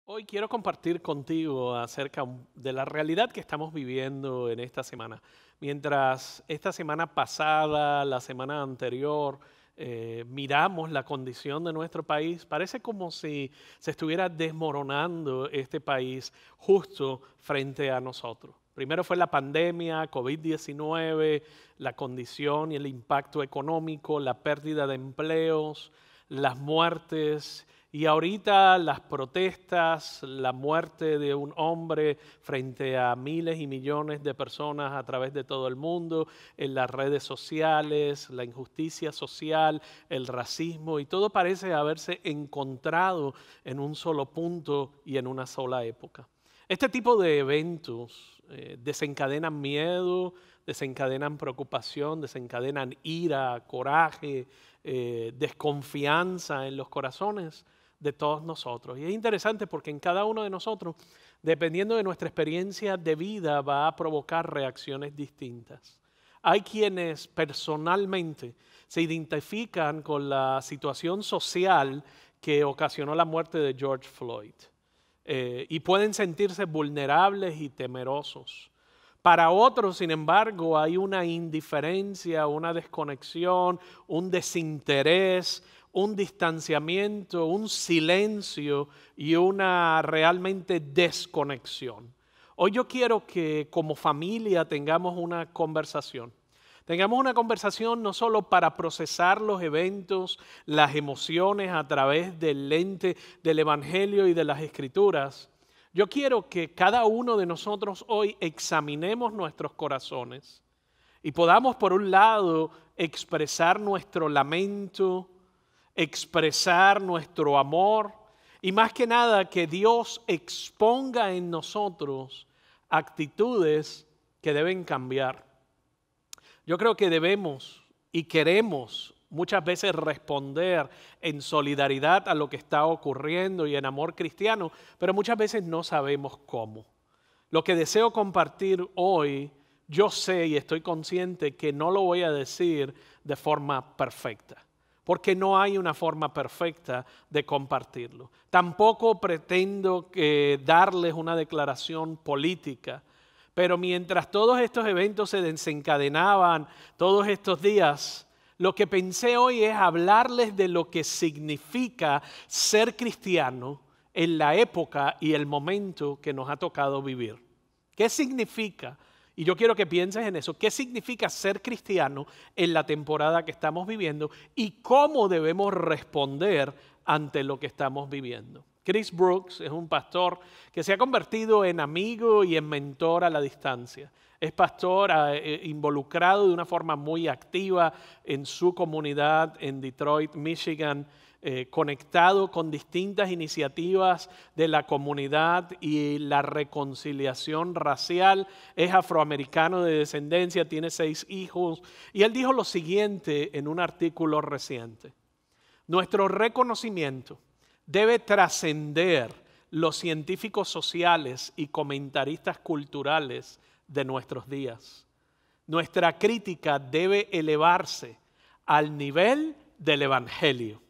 Hoy quiero compartir contigo acerca de la realidad que estamos viviendo en esta semana. Mientras esta semana pasada, la semana anterior, miramos la condición de nuestro país, parece como si se estuviera desmoronando este país justo frente a nosotros. Primero fue la pandemia, COVID-19, la condición y el impacto económico, la pérdida de empleos, las muertes. Y ahorita las protestas, la muerte de un hombre frente a miles y millones de personas a través de todo el mundo, en las redes sociales, la injusticia social, el racismo, y todo parece haberse encontrado en un solo punto y en una sola época. Este tipo de eventos desencadenan miedo, desencadenan preocupación, desencadenan ira, coraje, desconfianza en los corazones de todos nosotros. Y es interesante porque en cada uno de nosotros, dependiendo de nuestra experiencia de vida, va a provocar reacciones distintas. Hay quienes personalmente se identifican con la situación social que ocasionó la muerte de George Floyd y pueden sentirse vulnerables y temerosos. Para otros, sin embargo, hay una indiferencia, una desconexión, un desinterés, un distanciamiento, un silencio y una realmente desconexión. Hoy yo quiero que como familia tengamos una conversación. Tengamos una conversación no solo para procesar los eventos, las emociones a través del lente del Evangelio y de las Escrituras. Yo quiero que cada uno de nosotros hoy examinemos nuestros corazones y podamos, por un lado, expresar nuestro lamento, expresar nuestro amor y más que nada que Dios exponga en nosotros actitudes que deben cambiar. Yo creo que debemos y queremos muchas veces responder en solidaridad a lo que está ocurriendo y en amor cristiano, pero muchas veces no sabemos cómo. Lo que deseo compartir hoy, yo sé y estoy consciente que no lo voy a decir de forma perfecta, porque no hay una forma perfecta de compartirlo. Tampoco pretendo darles una declaración política, pero mientras todos estos eventos se desencadenaban todos estos días, lo que pensé hoy es hablarles de lo que significa ser cristiano en la época y el momento que nos ha tocado vivir. ¿Qué significa? Y yo quiero que pienses en eso. ¿Qué significa ser cristiano en la temporada que estamos viviendo y cómo debemos responder ante lo que estamos viviendo? Chris Brooks es un pastor que se ha convertido en amigo y en mentor a la distancia. Es pastor involucrado de una forma muy activa en su comunidad en Detroit, Michigan, conectado con distintas iniciativas de la comunidad y la reconciliación racial. Es afroamericano de descendencia, tiene 6 hijos. Y él dijo lo siguiente en un artículo reciente: nuestro reconocimiento debe trascender los científicos sociales y comentaristas culturales de nuestros días. Nuestra crítica debe elevarse al nivel del Evangelio.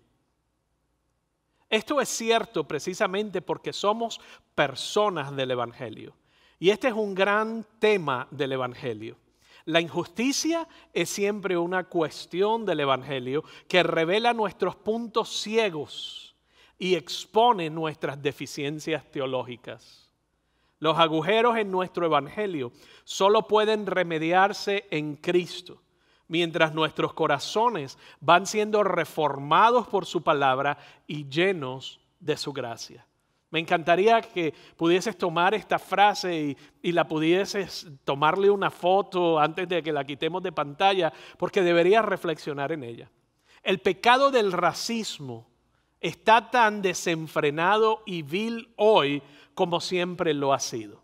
Esto es cierto precisamente porque somos personas del Evangelio. Y este es un gran tema del Evangelio. La injusticia es siempre una cuestión del Evangelio que revela nuestros puntos ciegos y expone nuestras deficiencias teológicas. Los agujeros en nuestro Evangelio solo pueden remediarse en Cristo, mientras nuestros corazones van siendo reformados por su palabra y llenos de su gracia. Me encantaría que pudieses tomar esta frase y la pudieses tomarle una foto antes de que la quitemos de pantalla, porque deberías reflexionar en ella. El pecado del racismo está tan desenfrenado y vil hoy como siempre lo ha sido.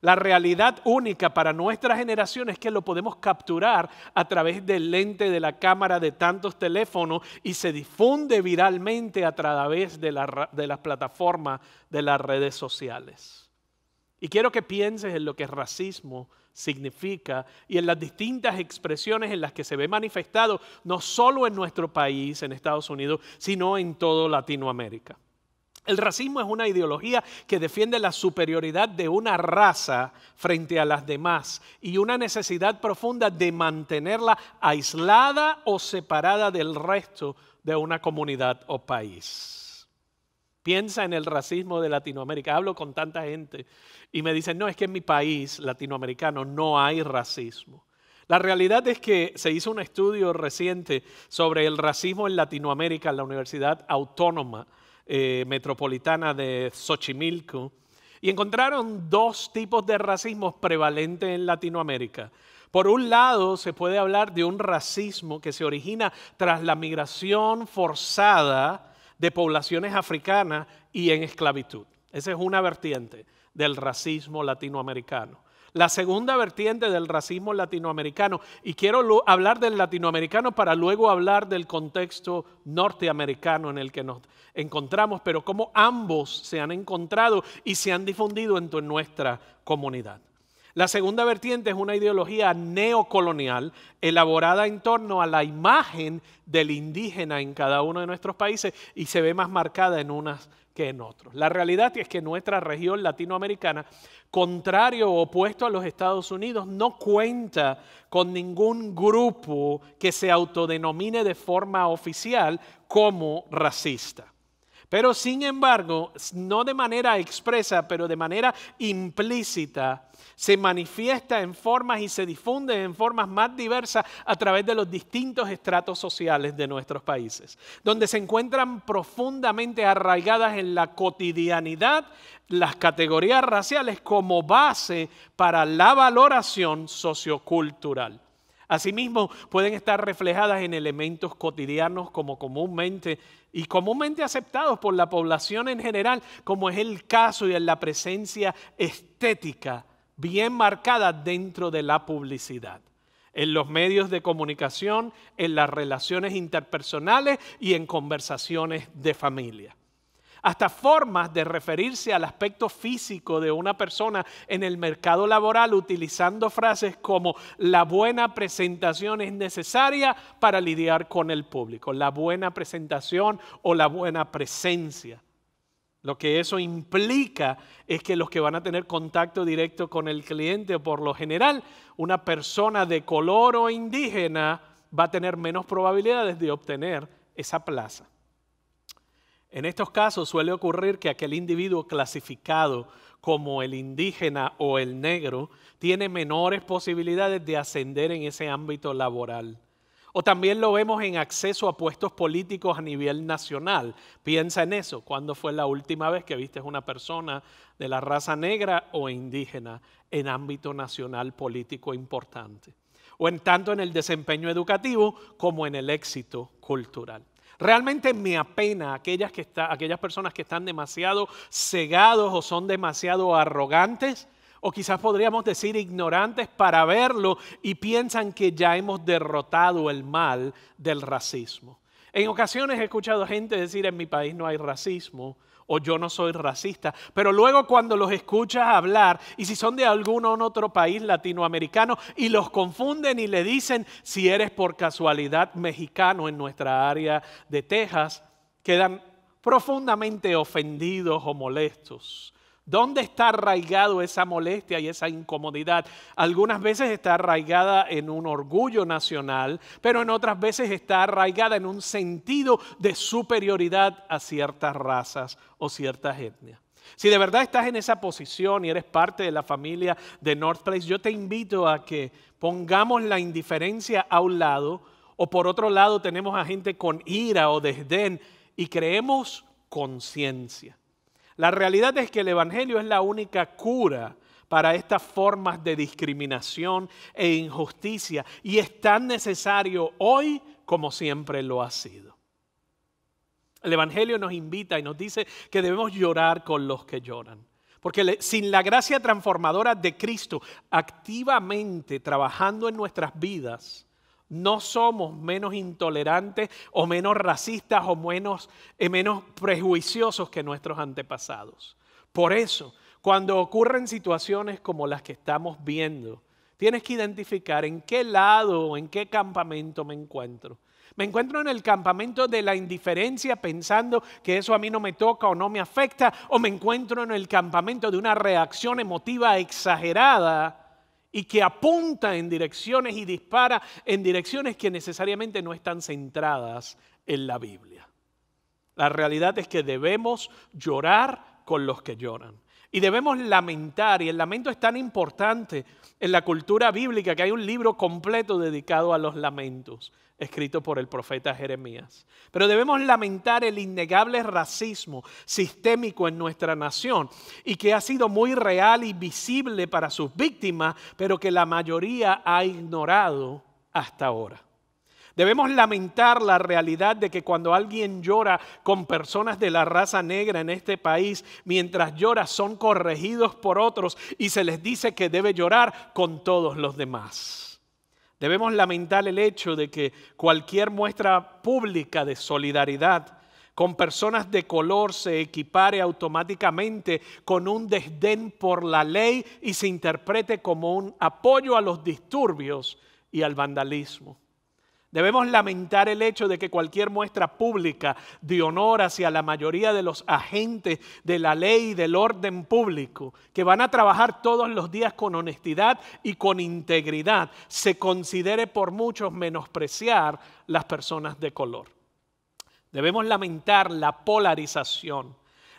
La realidad única para nuestra generación es que lo podemos capturar a través del lente de la cámara de tantos teléfonos y se difunde viralmente a través de las plataformas de las redes sociales. Y quiero que pienses en lo que racismo significa y en las distintas expresiones en las que se ve manifestado no solo en nuestro país, en Estados Unidos, sino en toda Latinoamérica. El racismo es una ideología que defiende la superioridad de una raza frente a las demás y una necesidad profunda de mantenerla aislada o separada del resto de una comunidad o país. Piensa en el racismo de Latinoamérica. Hablo con tanta gente y me dicen, no, es que en mi país latinoamericano no hay racismo. La realidad es que se hizo un estudio reciente sobre el racismo en Latinoamérica en la Universidad Autónoma Metropolitana de Xochimilco y encontraron dos tipos de racismo prevalentes en Latinoamérica. Por un lado, se puede hablar de un racismo que se origina tras la migración forzada de poblaciones africanas y en esclavitud. Esa es una vertiente del racismo latinoamericano. La segunda vertiente del racismo latinoamericano, y quiero hablar del latinoamericano para luego hablar del contexto norteamericano en el que nos encontramos, pero cómo ambos se han encontrado y se han difundido en nuestra comunidad. La segunda vertiente es una ideología neocolonial elaborada en torno a la imagen del indígena en cada uno de nuestros países y se ve más marcada en unas que en otros. La realidad es que nuestra región latinoamericana, contrario o opuesto a los Estados Unidos, no cuenta con ningún grupo que se autodenomine de forma oficial como racista. Pero sin embargo, no de manera expresa, pero de manera implícita, se manifiesta en formas y se difunde en formas más diversas a través de los distintos estratos sociales de nuestros países, donde se encuentran profundamente arraigadas en la cotidianidad las categorías raciales como base para la valoración sociocultural. Asimismo, pueden estar reflejadas en elementos cotidianos como comúnmente aceptados por la población en general, como es el caso y en la presencia estética bien marcada dentro de la publicidad, en los medios de comunicación, en las relaciones interpersonales y en conversaciones de familia. Hasta formas de referirse al aspecto físico de una persona en el mercado laboral utilizando frases como la buena presentación es necesaria para lidiar con el público, la buena presentación o la buena presencia. Lo que eso implica es que los que van a tener contacto directo con el cliente, por lo general, una persona de color o indígena va a tener menos probabilidades de obtener esa plaza. En estos casos suele ocurrir que aquel individuo clasificado como el indígena o el negro tiene menores posibilidades de ascender en ese ámbito laboral. O también lo vemos en acceso a puestos políticos a nivel nacional. Piensa en eso. ¿Cuándo fue la última vez que viste una persona de la raza negra o indígena en ámbito nacional político importante? O en tanto en el desempeño educativo como en el éxito cultural. Realmente me apena aquellas personas que están demasiado cegados o son demasiado arrogantes o quizás podríamos decir ignorantes para verlo y piensan que ya hemos derrotado el mal del racismo. En ocasiones he escuchado gente decir en mi país no hay racismo o yo no soy racista, pero luego cuando los escuchas hablar y si son de algún otro país latinoamericano y los confunden y le dicen si eres por casualidad mexicano en nuestra área de Texas, quedan profundamente ofendidos o molestos. ¿Dónde está arraigado esa molestia y esa incomodidad? Algunas veces está arraigada en un orgullo nacional, pero en otras veces está arraigada en un sentido de superioridad a ciertas razas o ciertas etnias. Si de verdad estás en esa posición y eres parte de la familia de North Place, yo te invito a que pongamos la indiferencia a un lado o por otro lado tenemos a gente con ira o desdén y creemos conciencia. La realidad es que el Evangelio es la única cura para estas formas de discriminación e injusticia y es tan necesario hoy como siempre lo ha sido. El Evangelio nos invita y nos dice que debemos llorar con los que lloran. Porque sin la gracia transformadora de Cristo activamente trabajando en nuestras vidas, no somos menos intolerantes o menos racistas o menos prejuiciosos que nuestros antepasados. Por eso, cuando ocurren situaciones como las que estamos viendo, tienes que identificar en qué lado o en qué campamento me encuentro. Me encuentro en el campamento de la indiferencia pensando que eso a mí no me toca o no me afecta, o me encuentro en el campamento de una reacción emotiva exagerada y que apunta en direcciones y dispara en direcciones que necesariamente no están centradas en la Biblia. La realidad es que debemos llorar con los que lloran. Y debemos lamentar, y el lamento es tan importante en la cultura bíblica que hay un libro completo dedicado a los lamentos, escrito por el profeta Jeremías. Pero debemos lamentar el innegable racismo sistémico en nuestra nación y que ha sido muy real y visible para sus víctimas, pero que la mayoría ha ignorado hasta ahora. Debemos lamentar la realidad de que cuando alguien llora con personas de la raza negra en este país, mientras llora son corregidos por otros y se les dice que debe llorar con todos los demás. Debemos lamentar el hecho de que cualquier muestra pública de solidaridad con personas de color se equipare automáticamente con un desdén por la ley y se interprete como un apoyo a los disturbios y al vandalismo. Debemos lamentar el hecho de que cualquier muestra pública de honor hacia la mayoría de los agentes de la ley y del orden público, que van a trabajar todos los días con honestidad y con integridad, se considere por muchos menospreciar las personas de color. Debemos lamentar la polarización,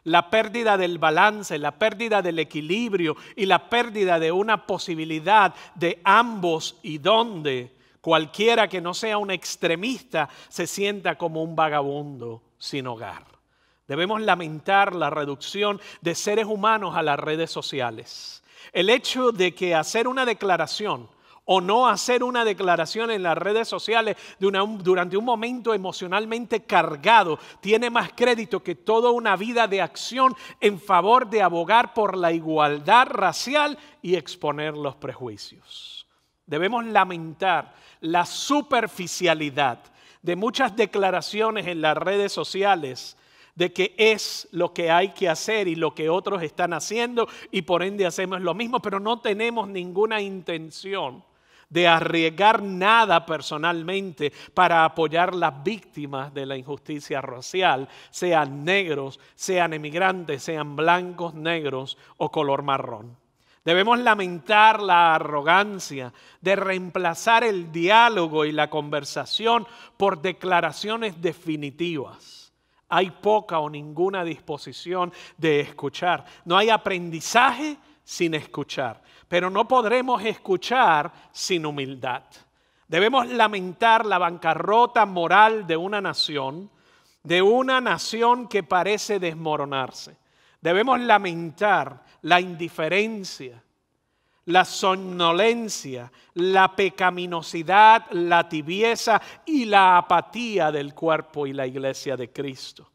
la pérdida del balance, la pérdida del equilibrio y la pérdida de una posibilidad de ambos y donde cualquiera que no sea un extremista se sienta como un vagabundo sin hogar. Debemos lamentar la reducción de seres humanos a las redes sociales. El hecho de que hacer una declaración o no hacer una declaración en las redes sociales durante un momento emocionalmente cargado tiene más crédito que toda una vida de acción en favor de abogar por la igualdad racial y exponer los prejuicios. Debemos lamentar la superficialidad de muchas declaraciones en las redes sociales de que es lo que hay que hacer y lo que otros están haciendo y por ende hacemos lo mismo, pero no tenemos ninguna intención de arriesgar nada personalmente para apoyar las víctimas de la injusticia racial, sean negros, sean emigrantes, sean blancos, negros o color marrón. Debemos lamentar la arrogancia de reemplazar el diálogo y la conversación por declaraciones definitivas. Hay poca o ninguna disposición de escuchar. No hay aprendizaje sin escuchar, pero no podremos escuchar sin humildad. Debemos lamentar la bancarrota moral de una nación que parece desmoronarse. Debemos lamentar la indiferencia, la somnolencia, la pecaminosidad, la tibieza y la apatía del cuerpo y la iglesia de Cristo.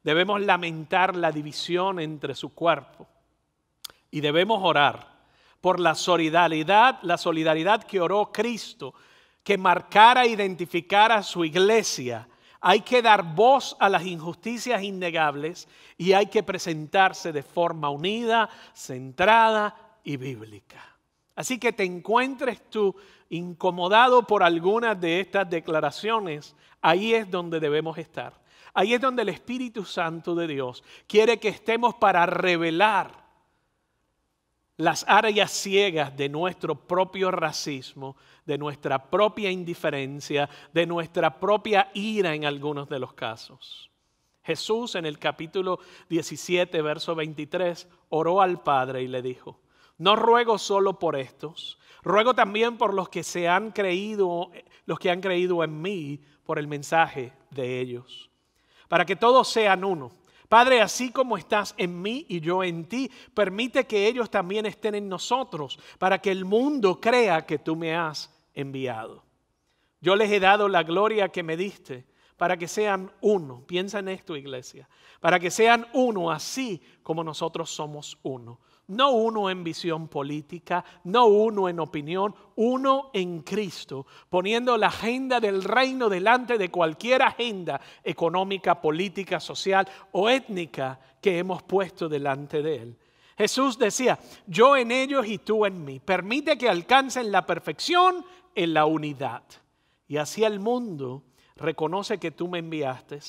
Debemos lamentar la división entre su cuerpo y debemos orar por la solidaridad que oró Cristo, que marcara e identificara a su iglesia. Hay que dar voz a las injusticias innegables y hay que presentarse de forma unida, centrada y bíblica. Así que te encuentres tú incomodado por algunas de estas declaraciones, ahí es donde debemos estar. Ahí es donde el Espíritu Santo de Dios quiere que estemos para revelar las áreas ciegas de nuestro propio racismo, de nuestra propia indiferencia, de nuestra propia ira en algunos de los casos. Jesús en el capítulo 17, verso 23, oró al Padre y le dijo: no ruego solo por estos, ruego también por los que han creído en mí por el mensaje de ellos, para que todos sean uno. Padre, así como estás en mí y yo en ti, permite que ellos también estén en nosotros, para que el mundo crea que tú me has enviado. Yo les he dado la gloria que me diste, para que sean uno. Piensa en esto, iglesia. Para que sean uno, así como nosotros somos uno. No uno en visión política, no uno en opinión, uno en Cristo, poniendo la agenda del reino delante de cualquier agenda económica, política, social o étnica que hemos puesto delante de Él. Jesús decía: yo en ellos y tú en mí. Permite que alcancen la perfección en la unidad. Y así el mundo reconoce que tú me enviaste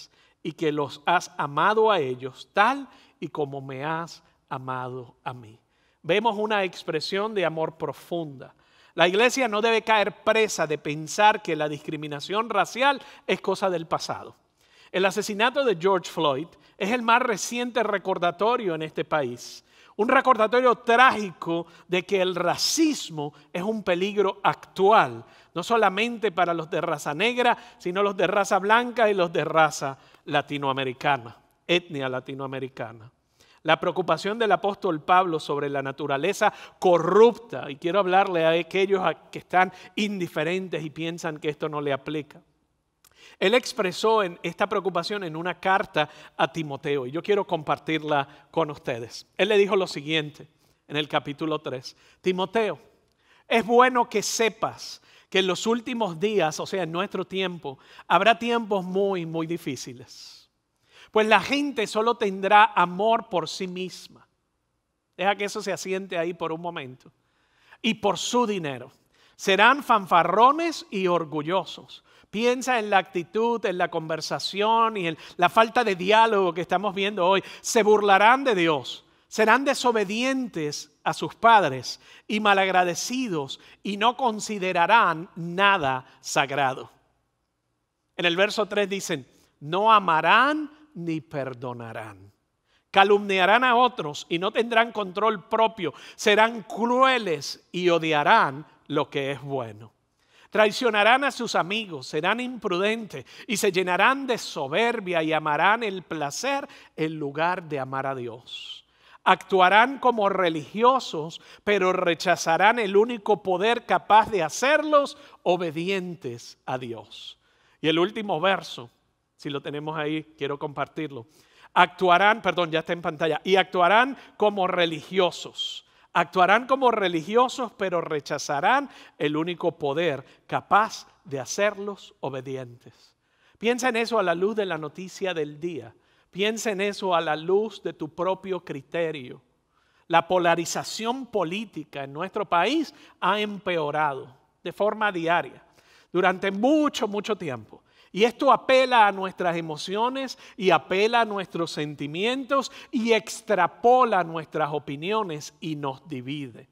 y que los has amado a ellos tal y como me has amado a mí. Vemos una expresión de amor profunda. La iglesia no debe caer presa de pensar que la discriminación racial es cosa del pasado. El asesinato de George Floyd es el más reciente recordatorio en este país. Un recordatorio trágico de que el racismo es un peligro actual, no solamente para los de raza negra, sino los de raza blanca y los de raza latinoamericana, etnia latinoamericana. La preocupación del apóstol Pablo sobre la naturaleza corrupta, y quiero hablarle a aquellos que están indiferentes y piensan que esto no le aplica. Él expresó esta preocupación en una carta a Timoteo y yo quiero compartirla con ustedes. Él le dijo lo siguiente en el capítulo 3. Timoteo, es bueno que sepas que en los últimos días, o sea, en nuestro tiempo, habrá tiempos muy, muy difíciles. Pues la gente solo tendrá amor por sí misma. Deja que eso se asiente ahí por un momento. Y por su dinero. Serán fanfarrones y orgullosos. Piensa en la actitud, en la conversación y en la falta de diálogo que estamos viendo hoy. Se burlarán de Dios, serán desobedientes a sus padres y malagradecidos y no considerarán nada sagrado. En el verso 3 dicen, no amarán ni perdonarán. Calumniarán a otros y no tendrán control propio. Serán crueles y odiarán lo que es bueno. Traicionarán a sus amigos, serán imprudentes y se llenarán de soberbia y amarán el placer en lugar de amar a Dios. Actuarán como religiosos, pero rechazarán el único poder capaz de hacerlos obedientes a Dios. Y el último verso, si lo tenemos ahí, quiero compartirlo. Ya está en pantalla. Y actuarán como religiosos. Actuarán como religiosos, pero rechazarán el único poder capaz de hacerlos obedientes. Piensa en eso a la luz de la noticia del día. Piensa en eso a la luz de tu propio criterio. La polarización política en nuestro país ha empeorado de forma diaria durante mucho, mucho tiempo. Y esto apela a nuestras emociones y apela a nuestros sentimientos y extrapola nuestras opiniones y nos divide.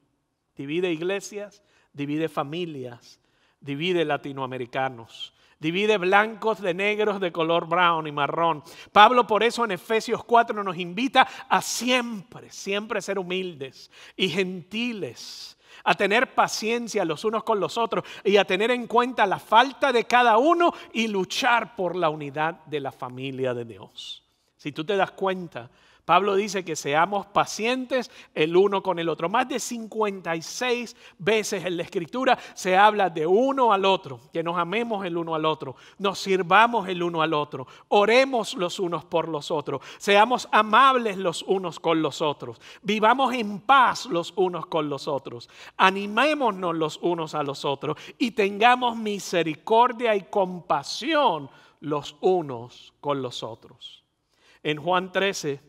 Divide iglesias, divide familias, divide latinoamericanos, divide blancos de negros de color brown y marrón. Pablo por eso en Efesios 4 nos invita a siempre ser humildes y gentiles, a tener paciencia los unos con los otros y a tener en cuenta la falta de cada uno y luchar por la unidad de la familia de Dios. Si tú te das cuenta, Pablo dice que seamos pacientes el uno con el otro. Más de 56 veces en la Escritura se habla de uno al otro, que nos amemos el uno al otro, nos sirvamos el uno al otro, oremos los unos por los otros, seamos amables los unos con los otros, vivamos en paz los unos con los otros, animémonos los unos a los otros y tengamos misericordia y compasión los unos con los otros. En Juan 13,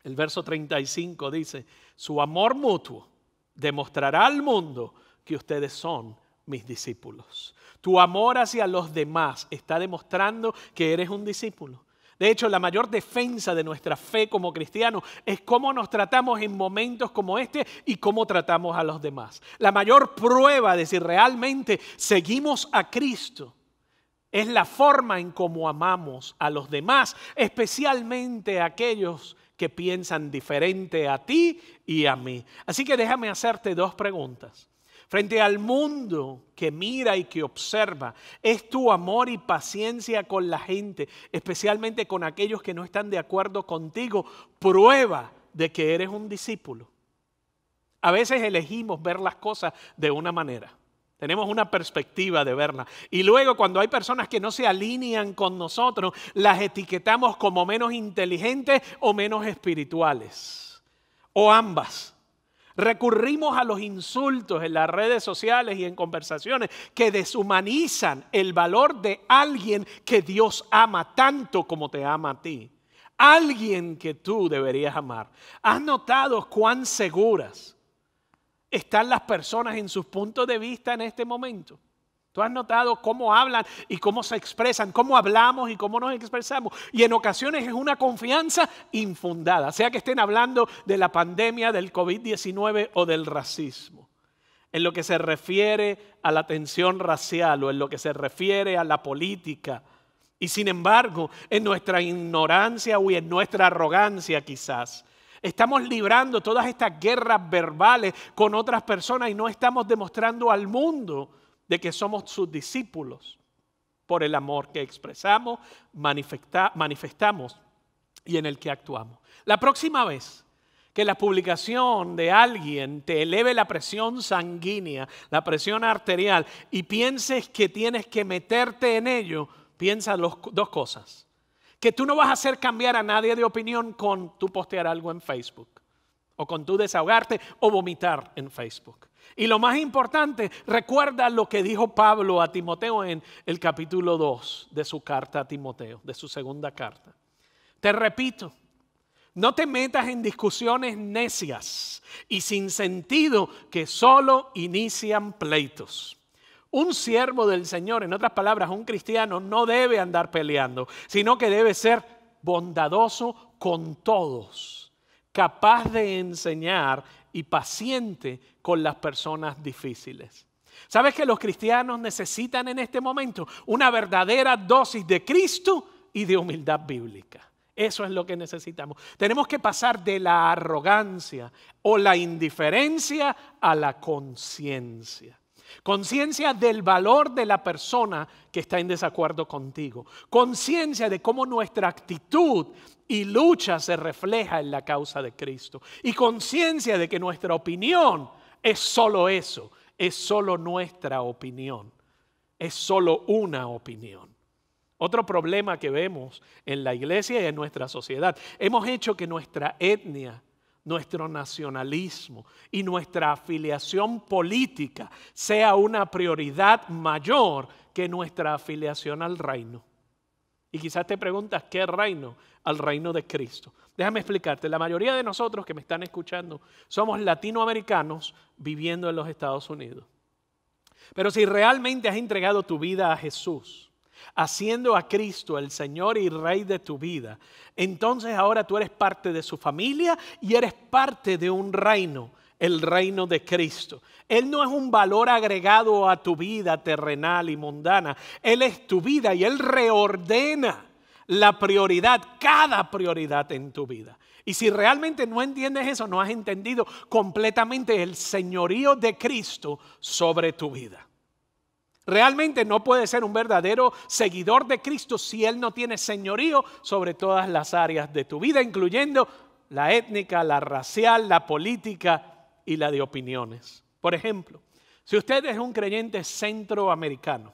el verso 35 dice, su amor mutuo demostrará al mundo que ustedes son mis discípulos. Tu amor hacia los demás está demostrando que eres un discípulo. De hecho, la mayor defensa de nuestra fe como cristianos es cómo nos tratamos en momentos como este y cómo tratamos a los demás. La mayor prueba de si realmente seguimos a Cristo es la forma en cómo amamos a los demás, especialmente a aquellos que piensan diferente a ti y a mí. Así que déjame hacerte dos preguntas. Frente al mundo que mira y que observa, ¿es tu amor y paciencia con la gente, especialmente con aquellos que no están de acuerdo contigo, prueba de que eres un discípulo? A veces elegimos ver las cosas de una manera. Tenemos una perspectiva de verla. Y luego cuando hay personas que no se alinean con nosotros, las etiquetamos como menos inteligentes o menos espirituales. O ambas. Recurrimos a los insultos en las redes sociales y en conversaciones que deshumanizan el valor de alguien que Dios ama tanto como te ama a ti. Alguien que tú deberías amar. ¿Has notado cuán seguras están las personas en sus puntos de vista en este momento? Tú has notado cómo hablan y cómo se expresan, cómo hablamos y cómo nos expresamos. Y en ocasiones es una confianza infundada, sea que estén hablando de la pandemia, del COVID-19 o del racismo. En lo que se refiere a la tensión racial o en lo que se refiere a la política. Y sin embargo, en nuestra ignorancia o en nuestra arrogancia quizás, estamos librando todas estas guerras verbales con otras personas y no estamos demostrando al mundo de que somos sus discípulos por el amor que expresamos, manifestamos y en el que actuamos. La próxima vez que la publicación de alguien te eleve la presión sanguínea, la presión arterial y pienses que tienes que meterte en ello, piensa dos cosas. Que tú no vas a hacer cambiar a nadie de opinión con tú postear algo en Facebook o con tú desahogarte o vomitar en Facebook. Y lo más importante, recuerda lo que dijo Pablo a Timoteo en el capítulo 2 de su carta a Timoteo, de su segunda carta. Te repito, no te metas en discusiones necias y sin sentido que solo inician pleitos. Un siervo del Señor, en otras palabras, un cristiano no debe andar peleando, sino que debe ser bondadoso con todos, capaz de enseñar y paciente con las personas difíciles. ¿Sabes que los cristianos necesitan en este momento una verdadera dosis de Cristo y de humildad bíblica? Eso es lo que necesitamos. Tenemos que pasar de la arrogancia o la indiferencia a la conciencia. Conciencia del valor de la persona que está en desacuerdo contigo. Conciencia de cómo nuestra actitud y lucha se refleja en la causa de Cristo. Y conciencia de que nuestra opinión es solo eso, es solo nuestra opinión, es solo una opinión. Otro problema que vemos en la iglesia y en nuestra sociedad, hemos hecho que nuestra etnia, nuestro nacionalismo y nuestra afiliación política sea una prioridad mayor que nuestra afiliación al reino. Y quizás te preguntas, ¿qué reino? Al reino de Cristo. Déjame explicarte, la mayoría de nosotros que me están escuchando somos latinoamericanos viviendo en los Estados Unidos. Pero si realmente has entregado tu vida a Jesús, haciendo a Cristo el Señor y Rey de tu vida, entonces ahora tú eres parte de su familia y eres parte de un reino, el reino de Cristo. Él no es un valor agregado a tu vida terrenal y mundana. Él es tu vida y Él reordena la prioridad, cada prioridad en tu vida. Y si realmente no entiendes eso, no has entendido completamente el señorío de Cristo sobre tu vida. Realmente no puede ser un verdadero seguidor de Cristo si Él no tiene señorío sobre todas las áreas de tu vida, incluyendo la étnica, la racial, la política y la de opiniones. Por ejemplo, si usted es un creyente centroamericano,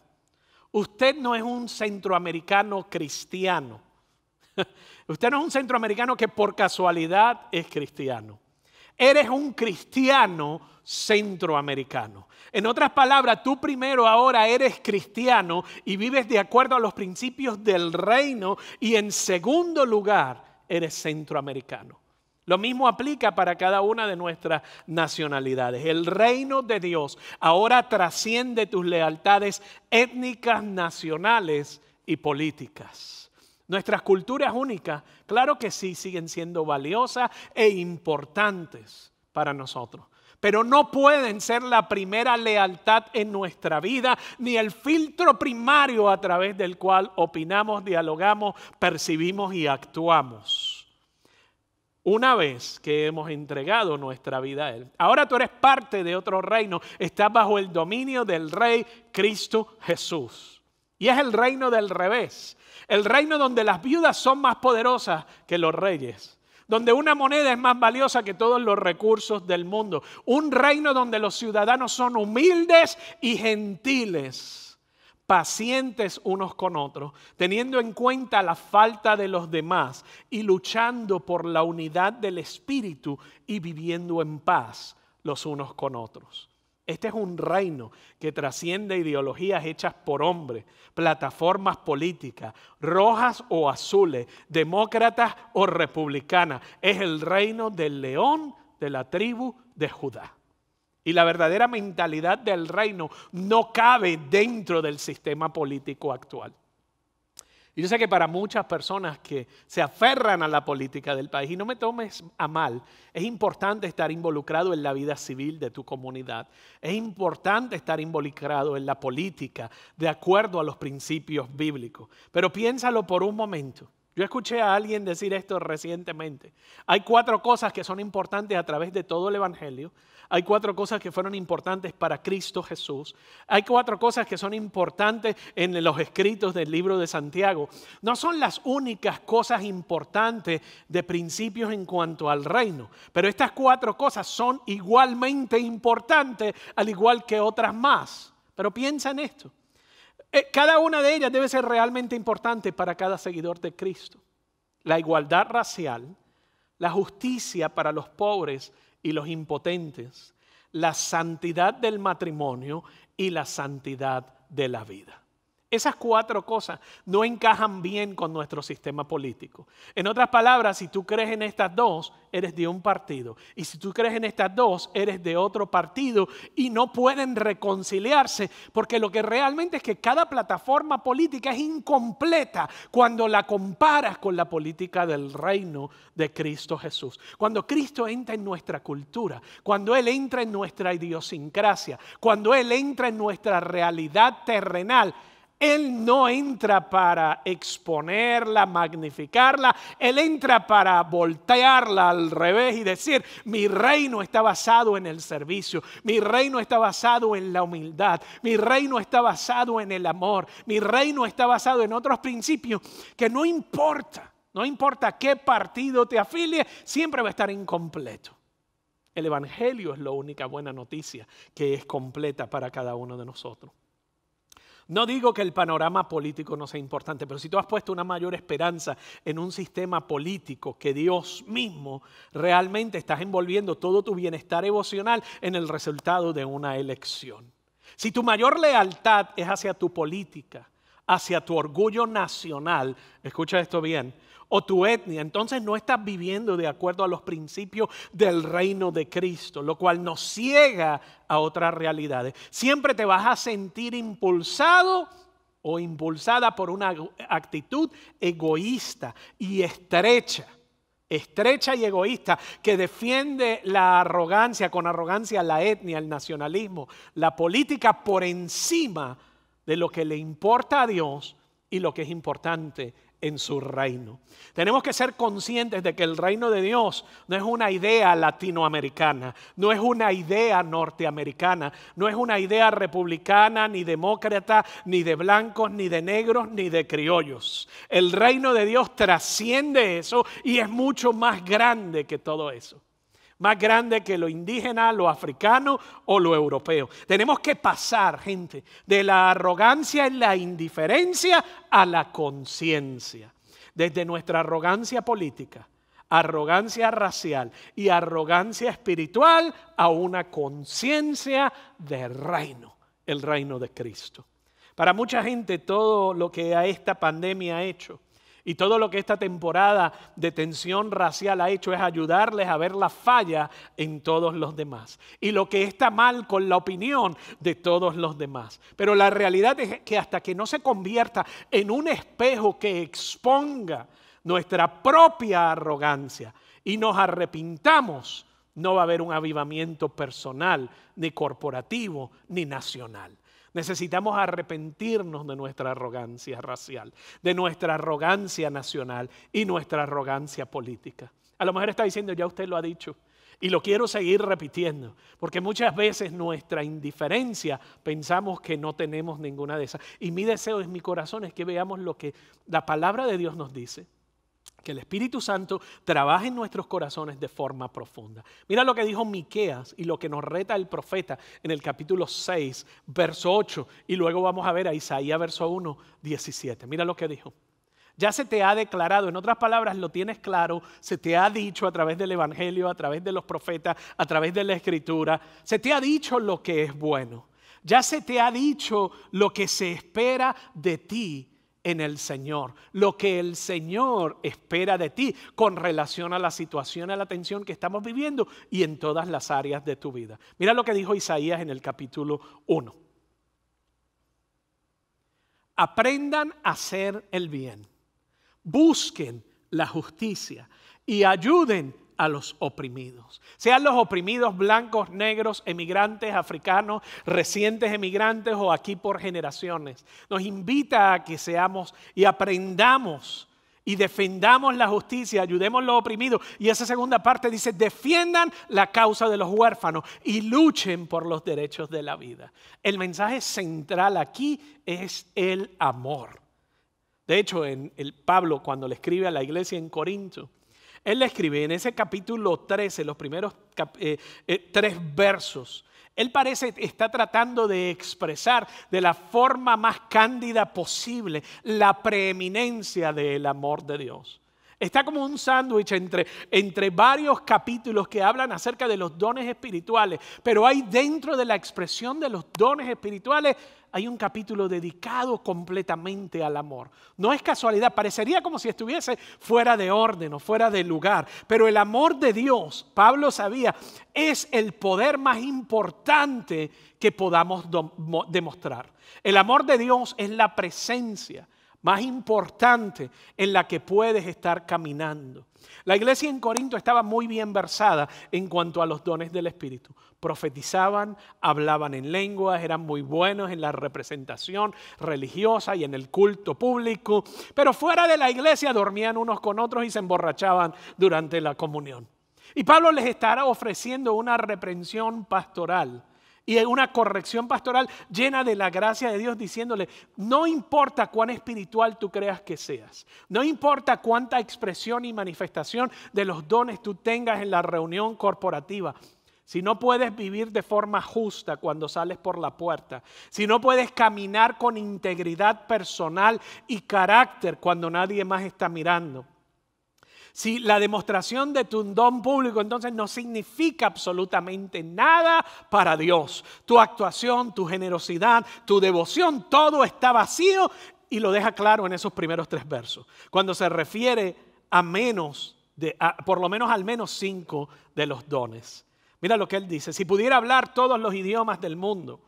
usted no es un centroamericano cristiano. Usted no es un centroamericano que por casualidad es cristiano. Eres un cristiano centroamericano. En otras palabras, tú primero ahora eres cristiano y vives de acuerdo a los principios del reino y en segundo lugar eres centroamericano. Lo mismo aplica para cada una de nuestras nacionalidades. El reino de Dios ahora trasciende tus lealtades étnicas, nacionales y políticas. Nuestras culturas únicas, claro que sí, siguen siendo valiosas e importantes para nosotros. Pero no pueden ser la primera lealtad en nuestra vida, ni el filtro primario a través del cual opinamos, dialogamos, percibimos y actuamos. Una vez que hemos entregado nuestra vida a Él. Ahora tú eres parte de otro reino, estás bajo el dominio del Rey Cristo Jesús. Y es el reino del revés, el reino donde las viudas son más poderosas que los reyes, donde una moneda es más valiosa que todos los recursos del mundo, un reino donde los ciudadanos son humildes y gentiles, pacientes unos con otros, teniendo en cuenta la falta de los demás y luchando por la unidad del espíritu y viviendo en paz los unos con otros. Este es un reino que trasciende ideologías hechas por hombres, plataformas políticas, rojas o azules, demócratas o republicanas. Es el reino del león de la tribu de Judá. Y la verdadera mentalidad del reino no cabe dentro del sistema político actual. Y yo sé que para muchas personas que se aferran a la política del país, y no me tomes a mal, es importante estar involucrado en la vida civil de tu comunidad. Es importante estar involucrado en la política de acuerdo a los principios bíblicos. Pero piénsalo por un momento. Yo escuché a alguien decir esto recientemente. Hay 4 cosas que son importantes a través de todo el Evangelio. Hay 4 cosas que fueron importantes para Cristo Jesús. Hay 4 cosas que son importantes en los escritos del libro de Santiago. No son las únicas cosas importantes de principios en cuanto al reino, pero estas 4 cosas son igualmente importantes, al igual que otras más. Pero piensa en esto. Cada una de ellas debe ser realmente importante para cada seguidor de Cristo. La igualdad racial, la justicia para los pobres y los impotentes, la santidad del matrimonio y la santidad de la vida. Esas 4 cosas no encajan bien con nuestro sistema político. En otras palabras, si tú crees en estas 2, eres de un partido. Y si tú crees en estas 2, eres de otro partido. Y no pueden reconciliarse, porque lo que realmente es que cada plataforma política es incompleta cuando la comparas con la política del reino de Cristo Jesús. Cuando Cristo entra en nuestra cultura, cuando Él entra en nuestra idiosincrasia, cuando Él entra en nuestra realidad terrenal, Él no entra para exponerla, magnificarla. Él entra para voltearla al revés y decir, mi reino está basado en el servicio. Mi reino está basado en la humildad. Mi reino está basado en el amor. Mi reino está basado en otros principios que no importa qué partido te afilie, siempre va a estar incompleto. El Evangelio es la única buena noticia que es completa para cada uno de nosotros. No digo que el panorama político no sea importante, pero si tú has puesto una mayor esperanza en un sistema político que Dios mismo, realmente estás envolviendo todo tu bienestar emocional en el resultado de una elección. Si tu mayor lealtad es hacia tu política, hacia tu orgullo nacional, escucha esto bien, o tu etnia, entonces no estás viviendo de acuerdo a los principios del reino de Cristo, lo cual nos ciega a otras realidades. Siempre te vas a sentir impulsado o impulsada por una actitud egoísta y estrecha y egoísta, que defiende la arrogancia, con arrogancia la etnia, el nacionalismo, la política por encima de lo que le importa a Dios y lo que es importante en su reino. Tenemos que ser conscientes de que el reino de Dios no es una idea latinoamericana, no es una idea norteamericana, no es una idea republicana, ni demócrata, ni de blancos, ni de negros, ni de criollos. El reino de Dios trasciende eso y es mucho más grande que todo eso. Más grande que lo indígena, lo africano o lo europeo. Tenemos que pasar, gente, de la arrogancia y la indiferencia a la conciencia. Desde nuestra arrogancia política, arrogancia racial y arrogancia espiritual a una conciencia del reino, el reino de Cristo. Para mucha gente todo lo que esta pandemia ha hecho y todo lo que esta temporada de tensión racial ha hecho es ayudarles a ver la falla en todos los demás y lo que está mal con la opinión de todos los demás. Pero la realidad es que hasta que no se convierta en un espejo que exponga nuestra propia arrogancia y nos arrepintamos, no va a haber un avivamiento personal, ni corporativo, ni nacional. Necesitamos arrepentirnos de nuestra arrogancia racial, de nuestra arrogancia nacional y nuestra arrogancia política. A lo mejor está diciendo, ya usted lo ha dicho, y lo quiero seguir repitiendo, porque muchas veces nuestra indiferencia pensamos que no tenemos ninguna de esas. Y mi deseo en mi corazón es que veamos lo que la palabra de Dios nos dice, que el Espíritu Santo trabaje en nuestros corazones de forma profunda. Mira lo que dijo Miqueas y lo que nos reta el profeta en el capítulo 6, verso 8, y luego vamos a ver a Isaías, verso 1, 17. Mira lo que dijo. Ya se te ha declarado, en otras palabras, lo tienes claro, se te ha dicho a través del Evangelio, a través de los profetas, a través de la Escritura, se te ha dicho lo que es bueno. Ya se te ha dicho lo que se espera de ti en el Señor, lo que el Señor espera de ti con relación a la situación, a la tensión que estamos viviendo y en todas las áreas de tu vida. Mira lo que dijo Isaías en el capítulo 1. Aprendan a hacer el bien, busquen la justicia y ayuden a los oprimidos. Sean los oprimidos blancos, negros, emigrantes, africanos, recientes emigrantes o aquí por generaciones. Nos invita a que seamos y aprendamos y defendamos la justicia, ayudemos a los oprimidos. Y esa segunda parte dice, defiendan la causa de los huérfanos y luchen por los derechos de la vida. El mensaje central aquí es el amor. De hecho, Pablo, cuando le escribe a la iglesia en Corinto, él le escribe en ese capítulo 13, los primeros 3 versos. Él está tratando de expresar de la forma más cándida posible la preeminencia del amor de Dios. Está como un sándwich entre varios capítulos que hablan acerca de los dones espirituales, pero hay dentro de la expresión de los dones espirituales, hay un capítulo dedicado completamente al amor. No es casualidad, parecería como si estuviese fuera de orden o fuera de lugar, pero el amor de Dios, Pablo sabía, es el poder más importante que podamos demostrar. El amor de Dios es la presencia más importante en la que puedes estar caminando. La iglesia en Corinto estaba muy bien versada en cuanto a los dones del Espíritu. Profetizaban, hablaban en lenguas, eran muy buenos en la representación religiosa y en el culto público, pero fuera de la iglesia dormían unos con otros y se emborrachaban durante la comunión. Y Pablo les estará ofreciendo una reprensión pastoral y una corrección pastoral llena de la gracia de Dios, diciéndole, no importa cuán espiritual tú creas que seas, no importa cuánta expresión y manifestación de los dones tú tengas en la reunión corporativa, si no puedes vivir de forma justa cuando sales por la puerta, si no puedes caminar con integridad personal y carácter cuando nadie más está mirando, si la demostración de tu don público entonces no significa absolutamente nada para Dios, tu actuación, tu generosidad, tu devoción, todo está vacío y lo deja claro en esos primeros 3 versos. Cuando se refiere a por lo menos al menos 5 de los dones. Mira lo que él dice, si pudiera hablar todos los idiomas del mundo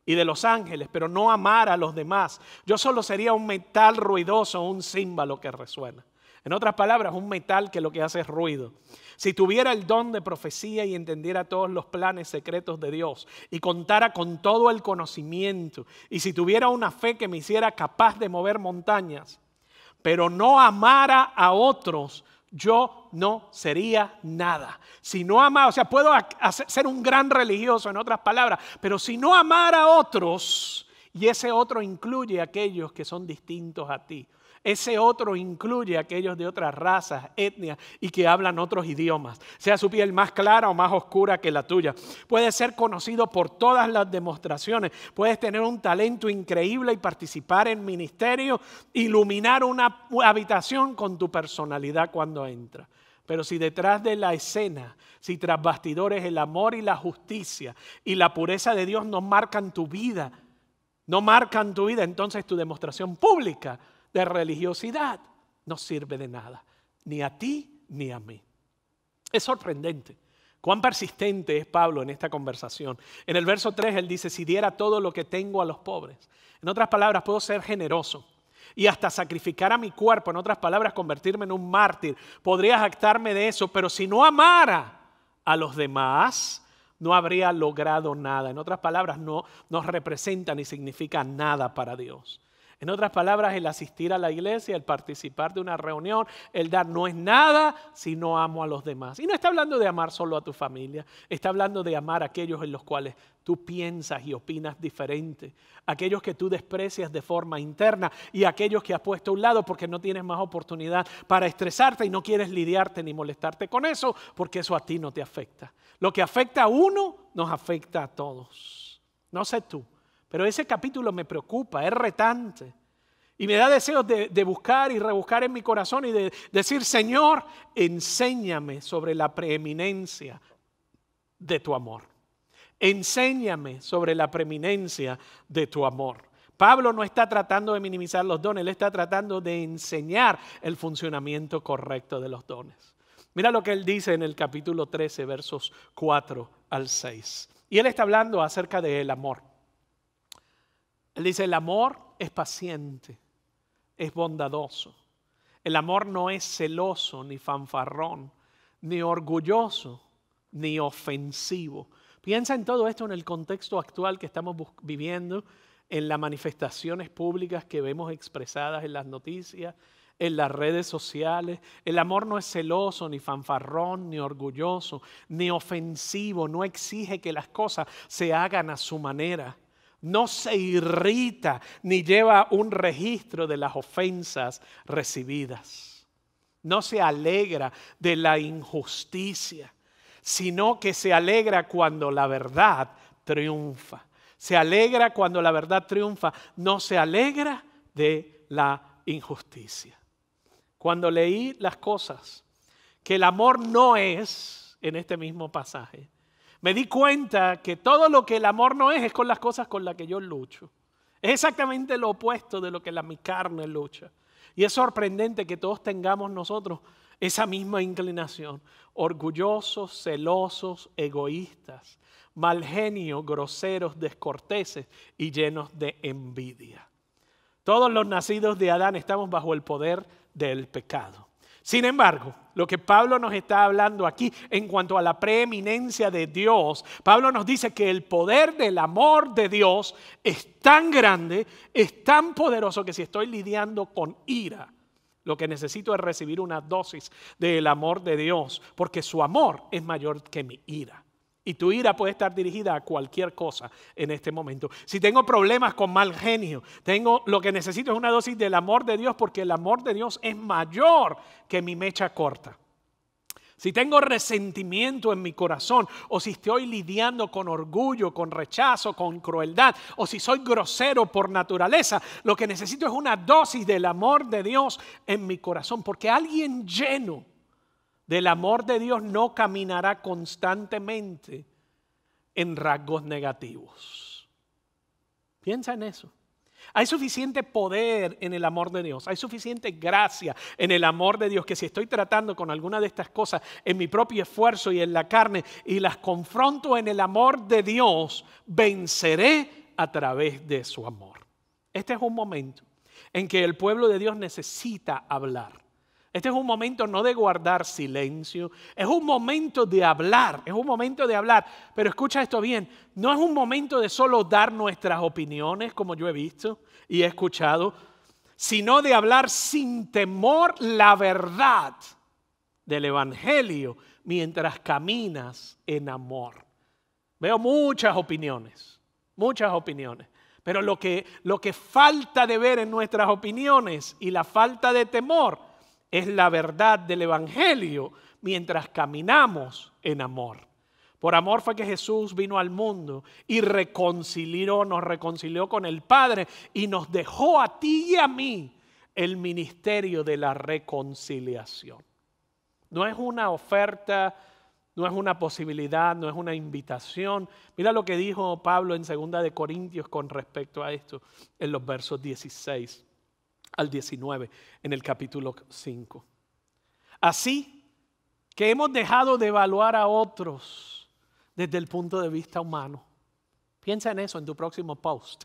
y de los ángeles, pero no amar a los demás, yo solo sería un metal ruidoso, un címbalo que resuena. En otras palabras, un metal que lo que hace es ruido. Si tuviera el don de profecía y entendiera todos los planes secretos de Dios y contara con todo el conocimiento y si tuviera una fe que me hiciera capaz de mover montañas, pero no amara a otros, yo no sería nada. Si no amara, o sea, puedo ser un gran religioso, en otras palabras, pero si no amara a otros, y ese otro incluye a aquellos que son distintos a ti. Ese otro incluye a aquellos de otras razas, etnias y que hablan otros idiomas. Sea su piel más clara o más oscura que la tuya. Puedes ser conocido por todas las demostraciones. Puedes tener un talento increíble y participar en ministerio, iluminar una habitación con tu personalidad cuando entra. Pero si detrás de la escena, si tras bastidores el amor y la justicia y la pureza de Dios no marcan tu vida, entonces tu demostración pública de religiosidad no sirve de nada, ni a ti ni a mí. Es sorprendente cuán persistente es Pablo en esta conversación. En el verso 3 él dice, si diera todo lo que tengo a los pobres. En otras palabras, puedo ser generoso y hasta sacrificar a mi cuerpo, en otras palabras, convertirme en un mártir. Podría jactarme de eso, pero si no amara a los demás, no habría logrado nada. En otras palabras, no representa ni significa nada para Dios. En otras palabras, el asistir a la iglesia, el participar de una reunión, el dar no es nada si no amo a los demás. Y no está hablando de amar solo a tu familia, está hablando de amar a aquellos en los cuales tú piensas y opinas diferente, aquellos que tú desprecias de forma interna y aquellos que has puesto a un lado porque no tienes más oportunidad para estresarte y no quieres lidiarte ni molestarte con eso porque eso a ti no te afecta. Lo que afecta a uno nos afecta a todos. No sé tú. Pero ese capítulo me preocupa, es retante. Y me da deseos de buscar y rebuscar en mi corazón y de decir, Señor, enséñame sobre la preeminencia de tu amor. Enséñame sobre la preeminencia de tu amor. Pablo no está tratando de minimizar los dones, él está tratando de enseñar el funcionamiento correcto de los dones. Mira lo que él dice en el capítulo 13, versos 4 al 6. Y él está hablando acerca del amor. Él dice, el amor es paciente, es bondadoso. El amor no es celoso, ni fanfarrón, ni orgulloso, ni ofensivo. Piensa en todo esto en el contexto actual que estamos viviendo, en las manifestaciones públicas que vemos expresadas en las noticias, en las redes sociales. El amor no es celoso, ni fanfarrón, ni orgulloso, ni ofensivo. No exige que las cosas se hagan a su manera. No se irrita, ni lleva un registro de las ofensas recibidas. No se alegra de la injusticia, sino que se alegra cuando la verdad triunfa. Se alegra cuando la verdad triunfa, no se alegra de la injusticia. Cuando leí las cosas que el amor no es, en este mismo pasaje, me di cuenta que todo lo que el amor no es con las cosas con las que yo lucho. Es exactamente lo opuesto de lo que mi carne lucha. Y es sorprendente que todos tengamos nosotros esa misma inclinación. Orgullosos, celosos, egoístas, mal genio, groseros, descorteses y llenos de envidia. Todos los nacidos de Adán estamos bajo el poder del pecado. Sin embargo, lo que Pablo nos está hablando aquí en cuanto a la preeminencia de Dios, Pablo nos dice que el poder del amor de Dios es tan grande, es tan poderoso que si estoy lidiando con ira, lo que necesito es recibir una dosis del amor de Dios, porque su amor es mayor que mi ira. Y tu ira puede estar dirigida a cualquier cosa en este momento. Si tengo problemas con mal genio, lo que necesito es una dosis del amor de Dios, porque el amor de Dios es mayor que mi mecha corta. Si tengo resentimiento en mi corazón, o si estoy lidiando con orgullo, con rechazo, con crueldad, o si soy grosero por naturaleza, lo que necesito es una dosis del amor de Dios en mi corazón, porque alguien lleno del amor de Dios no caminará constantemente en rasgos negativos. Piensa en eso. Hay suficiente poder en el amor de Dios, hay suficiente gracia en el amor de Dios, que si estoy tratando con alguna de estas cosas en mi propio esfuerzo y en la carne y las confronto en el amor de Dios, venceré a través de su amor. Este es un momento en que el pueblo de Dios necesita hablar. Este es un momento no de guardar silencio, es un momento de hablar, Pero escucha esto bien, no es un momento de solo dar nuestras opiniones, como yo he visto y he escuchado, sino de hablar sin temor la verdad del Evangelio mientras caminas en amor. Veo muchas opiniones. Pero lo que falta de ver en nuestras opiniones y la falta de temor es la verdad del Evangelio mientras caminamos en amor. Por amor fue que Jesús vino al mundo y nos reconcilió con el Padre y nos dejó a ti y a mí el ministerio de la reconciliación. No es una oferta, no es una posibilidad, no es una invitación. Mira lo que dijo Pablo en 2 Corintios con respecto a esto en los versos 16 al 19 en el capítulo 5. Así que hemos dejado de evaluar a otros desde el punto de vista humano. Piensa en eso en tu próximo post.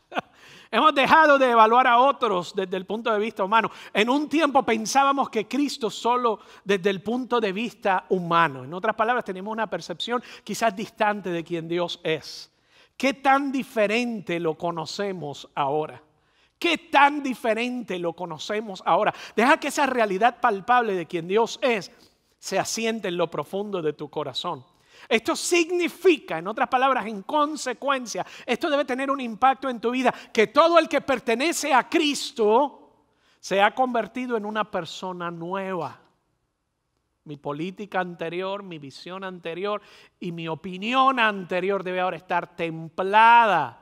Hemos dejado de evaluar a otros desde el punto de vista humano. En un tiempo pensábamos que Cristo solo desde el punto de vista humano. En otras palabras, tenemos una percepción quizás distante de quién Dios es. ¿Qué tan diferente lo conocemos ahora? ¿Qué tan diferente lo conocemos ahora? Deja que esa realidad palpable de quien Dios es se asiente en lo profundo de tu corazón. Esto significa, en otras palabras, en consecuencia, esto debe tener un impacto en tu vida, que todo el que pertenece a Cristo se ha convertido en una persona nueva. Mi política anterior, mi visión anterior y mi opinión anterior debe ahora estar templada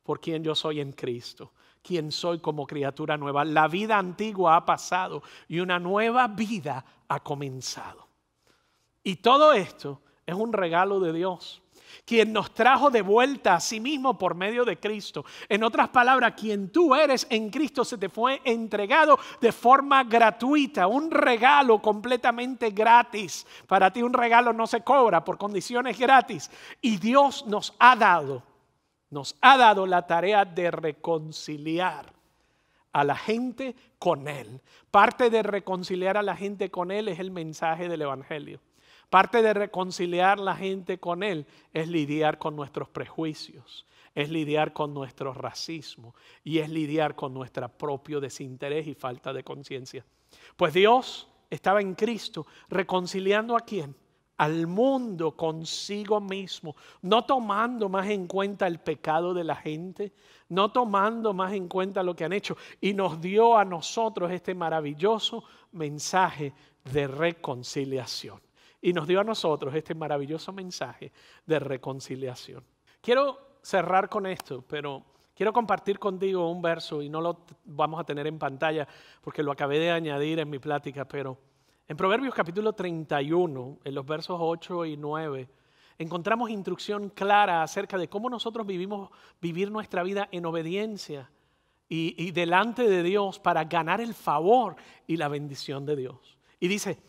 por quien yo soy en Cristo. Quien soy como criatura nueva. La vida antigua ha pasado y una nueva vida ha comenzado. Y todo esto es un regalo de Dios. quien nos trajo de vuelta a sí mismo por medio de Cristo. En otras palabras, quien tú eres en Cristo se te fue entregado de forma gratuita, un regalo completamente gratis. Para ti un regalo no se cobra, por condiciones gratis. Y Dios nos ha dado la tarea de reconciliar a la gente con Él. Parte de reconciliar a la gente con Él es el mensaje del Evangelio. Parte de reconciliar la gente con Él es lidiar con nuestros prejuicios, es lidiar con nuestro racismo y es lidiar con nuestro propio desinterés y falta de conciencia. Pues Dios estaba en Cristo reconciliando ¿a quién? Al mundo consigo mismo, no tomando más en cuenta el pecado de la gente, no tomando más en cuenta lo que han hecho, y nos dio a nosotros este maravilloso mensaje de reconciliación. Y nos dio a nosotros este maravilloso mensaje de reconciliación. Quiero cerrar con esto, pero quiero compartir contigo un verso y no lo vamos a tener en pantalla porque lo acabé de añadir en mi plática, pero en Proverbios capítulo 31, en los versos 8 y 9, encontramos instrucción clara acerca de cómo nosotros vivir nuestra vida en obediencia y delante de Dios para ganar el favor y la bendición de Dios. Y dice,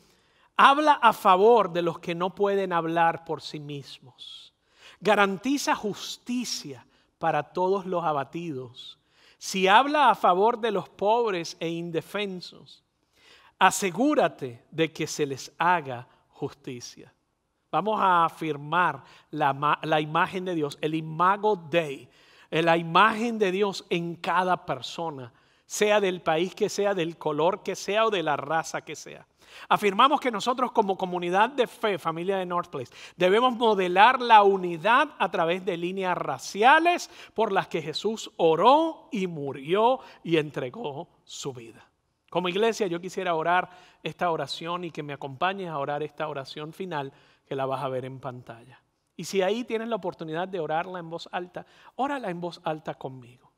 habla a favor de los que no pueden hablar por sí mismos. Garantiza justicia para todos los abatidos. Si habla a favor de los pobres e indefensos, asegúrate de que se les haga justicia. Vamos a afirmar la imagen de Dios, el imago Dei, la imagen de Dios en cada persona, sea del país que sea, del color que sea o de la raza que sea. Afirmamos que nosotros como comunidad de fe, familia de North Place, debemos modelar la unidad a través de líneas raciales por las que Jesús oró y murió y entregó su vida. Como iglesia yo quisiera orar esta oración y que me acompañes a orar esta oración final que la vas a ver en pantalla. Y si ahí tienes la oportunidad de orarla en voz alta, órala en voz alta conmigo.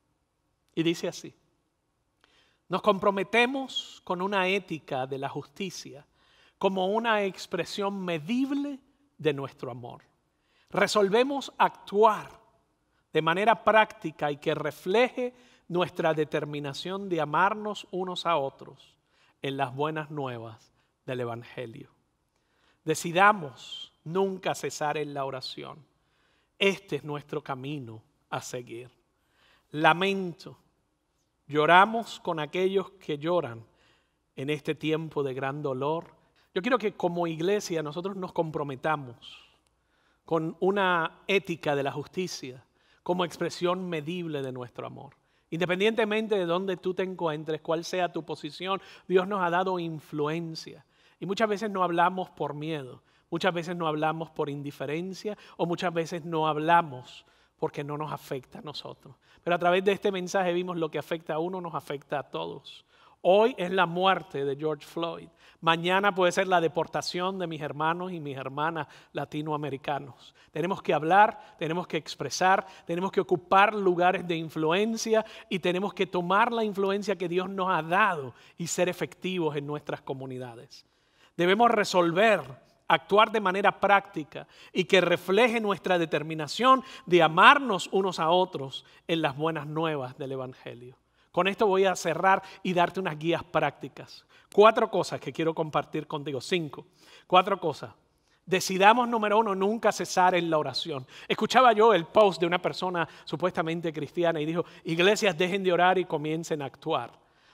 Y dice así. Nos comprometemos con una ética de la justicia como una expresión medible de nuestro amor. Resolvemos actuar de manera práctica y que refleje nuestra determinación de amarnos unos a otros en las buenas nuevas del Evangelio. Decidamos nunca cesar en la oración. Este es nuestro camino a seguir. Lamento. Lloramos con aquellos que lloran en este tiempo de gran dolor. Yo quiero que como iglesia nosotros nos comprometamos con una ética de la justicia como expresión medible de nuestro amor. Independientemente de dónde tú te encuentres, cuál sea tu posición, Dios nos ha dado influencia. Y muchas veces no hablamos por miedo, muchas veces no hablamos por indiferencia o muchas veces no hablamos porque no nos afecta a nosotros. Pero a través de este mensaje vimos lo que afecta a uno, nos afecta a todos. Hoy es la muerte de George Floyd. Mañana puede ser la deportación de mis hermanos y mis hermanas latinoamericanos. Tenemos que hablar, tenemos que expresar, tenemos que ocupar lugares de influencia y tenemos que tomar la influencia que Dios nos ha dado y ser efectivos en nuestras comunidades. Debemos resolver, actuar de manera práctica y que refleje nuestra determinación de amarnos unos a otros en las buenas nuevas del Evangelio. Con esto voy a cerrar y darte unas guías prácticas. 4 cosas que quiero compartir contigo. 5. 4 cosas. Decidamos, número 1, nunca cesar en la oración. Escuchaba yo el post de una persona supuestamente cristiana y dijo, iglesias dejen de orar y comiencen a actuar.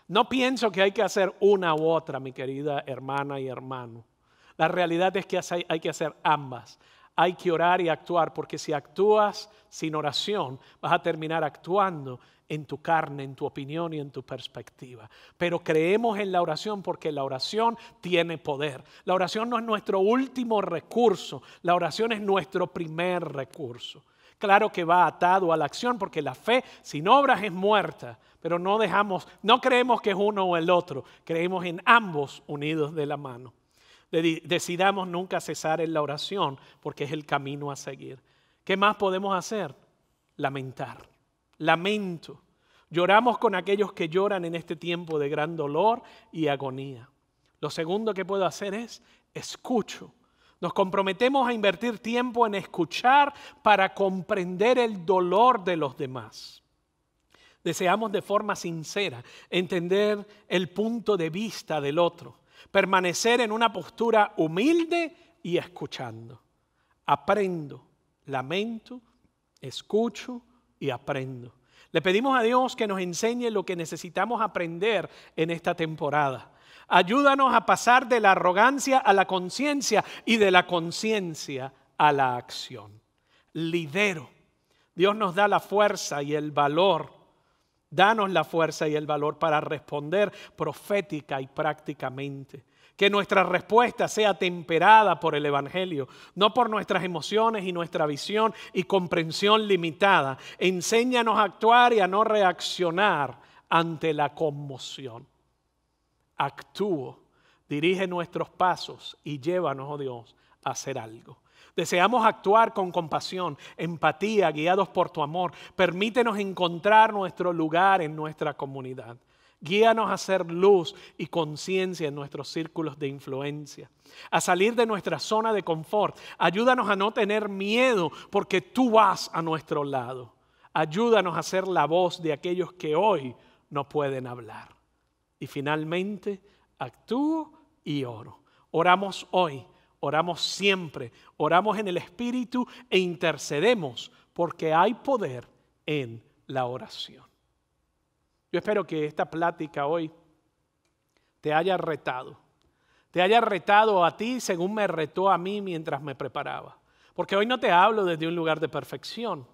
No pienso que hay que hacer una u otra, mi querida hermana y hermano. La realidad es que hay que hacer ambas. Hay que orar y actuar, porque si actúas sin oración, vas a terminar actuando en tu carne, en tu opinión y en tu perspectiva. Pero creemos en la oración porque la oración tiene poder. La oración no es nuestro último recurso, la oración es nuestro primer recurso. Claro que va atado a la acción porque la fe sin obras es muerta, pero no creemos que es uno o el otro, creemos en ambos unidos de la mano. Decidamos nunca cesar en la oración porque es el camino a seguir. ¿Qué más podemos hacer? Lamentar. Lamento. Lloramos con aquellos que lloran en este tiempo de gran dolor y agonía. Lo segundo que puedo hacer es escucho. Nos comprometemos a invertir tiempo en escuchar para comprender el dolor de los demás. Deseamos de forma sincera entender el punto de vista del otro, permanecer en una postura humilde y escuchando. Aprendo, lamento, escucho y aprendo. Le pedimos a Dios que nos enseñe lo que necesitamos aprender en esta temporada. Ayúdanos a pasar de la arrogancia a la conciencia y de la conciencia a la acción. Lidero. Dios nos da la fuerza y el valor. Danos la fuerza y el valor para responder profética y prácticamente. Que nuestra respuesta sea temperada por el Evangelio, no por nuestras emociones y nuestra visión y comprensión limitada. Enséñanos a actuar y a no reaccionar ante la conmoción. Actúo, dirige nuestros pasos y llévanos, oh Dios, a hacer algo. Deseamos actuar con compasión, empatía, guiados por tu amor. Permítenos encontrar nuestro lugar en nuestra comunidad. Guíanos a hacer luz y conciencia en nuestros círculos de influencia, a salir de nuestra zona de confort. Ayúdanos a no tener miedo porque tú vas a nuestro lado. Ayúdanos a ser la voz de aquellos que hoy no pueden hablar. Y finalmente, actúo y oro. Oramos hoy, oramos siempre, oramos en el Espíritu e intercedemos porque hay poder en la oración. Yo espero que esta plática hoy te haya retado a ti según me retó a mí mientras me preparaba. Porque hoy no te hablo desde un lugar de perfección,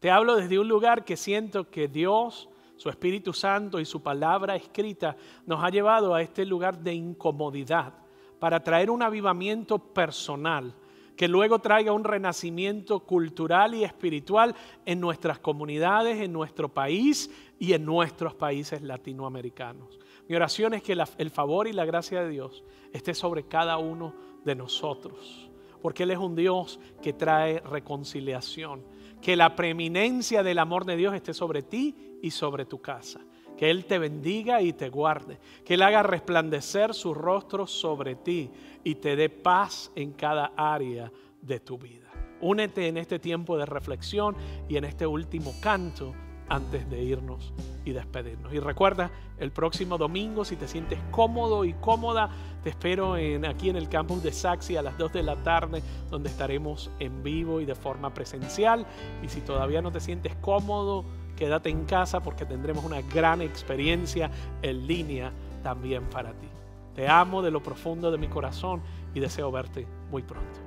te hablo desde un lugar que siento que Dios, su Espíritu Santo y su palabra escrita nos ha llevado a este lugar de incomodidad para traer un avivamiento personal que luego traiga un renacimiento cultural y espiritual en nuestras comunidades, en nuestro país y en nuestros países latinoamericanos. Mi oración es que el favor y la gracia de Dios esté sobre cada uno de nosotros, porque Él es un Dios que trae reconciliación. Que la preeminencia del amor de Dios esté sobre ti y sobre tu casa. Que Él te bendiga y te guarde. Que Él haga resplandecer su rostro sobre ti y te dé paz en cada área de tu vida. Únete en este tiempo de reflexión y en este último canto antes de irnos y despedirnos. Y recuerda, el próximo domingo, si te sientes cómodo y cómoda, te espero aquí en el campus de Saxi a las 2 de la tarde, donde estaremos en vivo y de forma presencial. Y si todavía no te sientes cómodo, quédate en casa porque tendremos una gran experiencia en línea también para ti. Te amo de lo profundo de mi corazón y deseo verte muy pronto.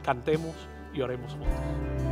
Cantemos y oremos juntos.